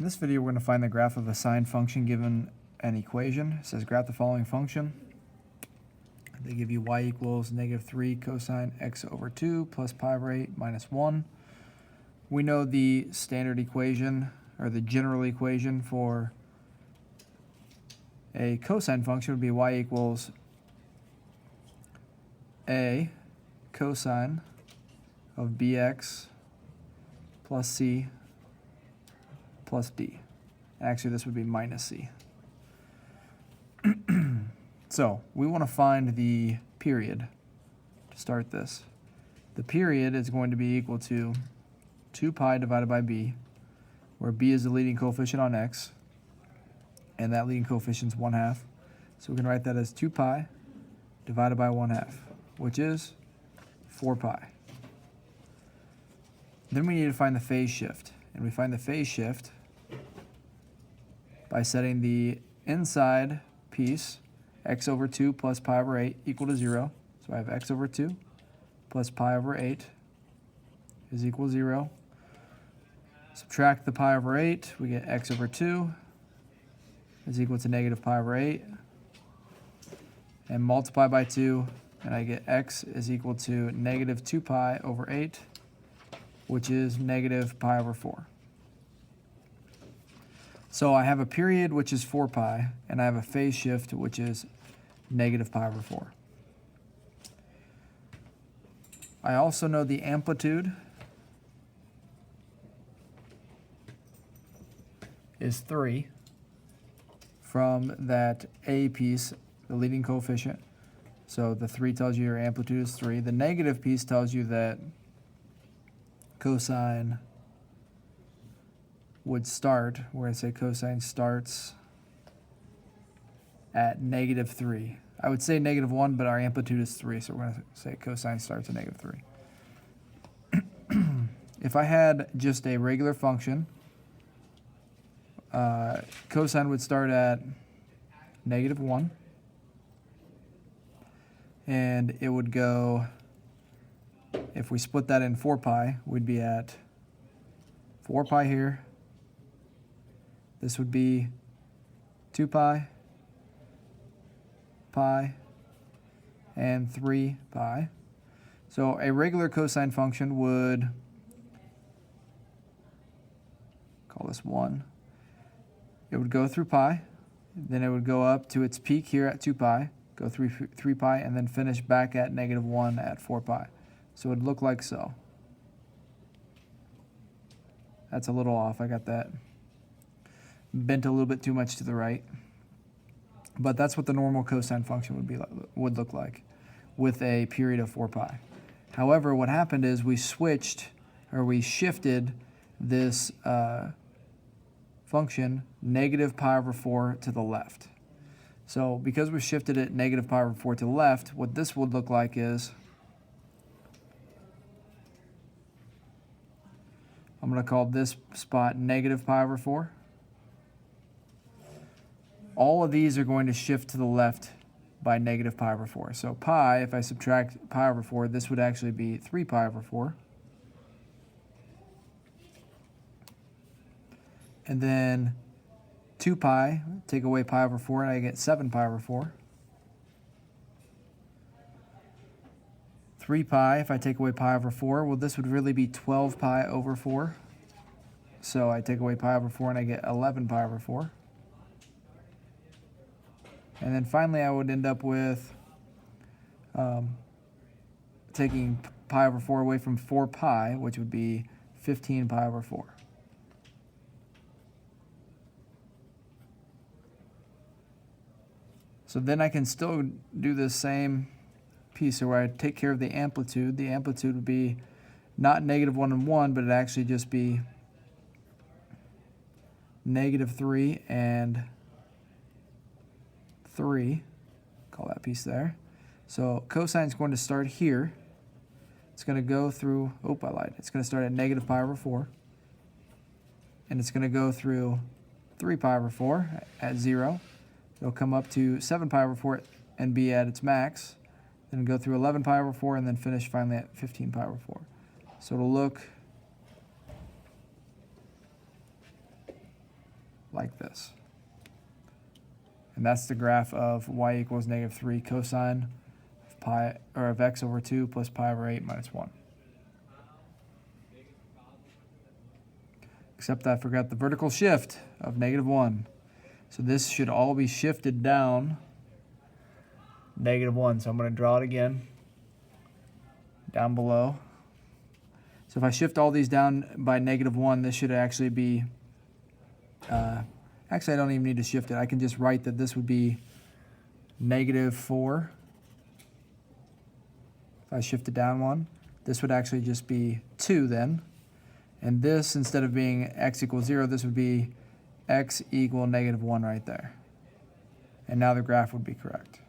In this video, we're going to find the graph of a sine function given an equation. It says graph the following function. They give you y equals -3 cosine x over 2 plus pi over 8 minus 1. We know the standard equation, or the general equation for a cosine function would be y equals a cosine of bx plus c plus d. Actually, this would be minus c. So we want to find the period to start this. The period is going to be equal to 2 pi divided by b, where b is the leading coefficient on x, and that leading coefficient is 1/2. So we can write that as 2 pi divided by 1/2, which is 4 pi. Then we need to find the phase shift, and we find the phase shift by setting the inside piece, x over 2 plus pi over 8 equal to 0. So I have x over 2 plus pi over 8 is equal to 0. Subtract the pi over 8, we get x over 2 is equal to negative pi over 8. And multiply by 2, and I get x is equal to negative 2 pi over 8, which is negative pi over 4. So I have a period, which is 4 pi, and I have a phase shift, which is negative pi over 4. I also know the amplitude is 3 from that a piece, the leading coefficient. So the 3 tells you your amplitude is 3. The negative piece tells you that cosine would start, where I say cosine starts at -3. I would say -1, but our amplitude is 3, so we're going to say cosine starts at -3. If I had just a regular function, cosine would start at -1, and it would go, if we split that in 4 pi, we'd be at 4 pi here. This would be 2 pi, pi, and 3 pi. So a regular cosine function would, call this 1, it would go through pi, then it would go up to its peak here at 2 pi, go through 3 pi, and then finish back at -1 at 4 pi. So it would look like so. That's a little off. I got that bent a little bit too much to the right. But that's what the normal cosine function would look like with a period of 4 pi. However, what happened is we shifted this function negative pi over 4 to the left. So because we shifted it negative pi over 4 to the left, what this would look like is, I'm going to call this spot negative pi over 4. All of these are going to shift to the left by negative pi over 4. So pi, if I subtract pi over 4, this would actually be 3 pi over 4. And then 2 pi, take away pi over 4, and I get 7 pi over 4. 3 pi, if I take away pi over 4, well, this would really be 12 pi over 4. So I take away pi over 4, and I get 11 pi over 4. And then finally, I would end up with taking pi over 4 away from 4 pi, which would be 15 pi over 4. So then I can still do this same piece where I take care of the amplitude. The amplitude would be not -1 and 1, but it'd actually just be -3 and 3. Call that piece there. So cosine is going to start here. It's going to go through, I lied. It's going to start at negative pi over 4. And it's going to go through 3 pi over 4 at 0. It'll come up to 7 pi over 4 and be at its max. Then go through 11 pi over 4 and then finish finally at 15 pi over 4. So it'll look like this. And that's the graph of y equals -3 cosine of pi, or of x over 2 plus pi over 8 minus 1. Except I forgot the vertical shift of -1. So this should all be shifted down -1. So I'm going to draw it again down below. So if I shift all these down by -1, this should actually be, actually I don't even need to shift it. I can just write that this would be -4. If I shift it down 1, this would actually just be 2 then. And this, instead of being x equals 0, this would be x equal -1 right there. And now the graph would be correct.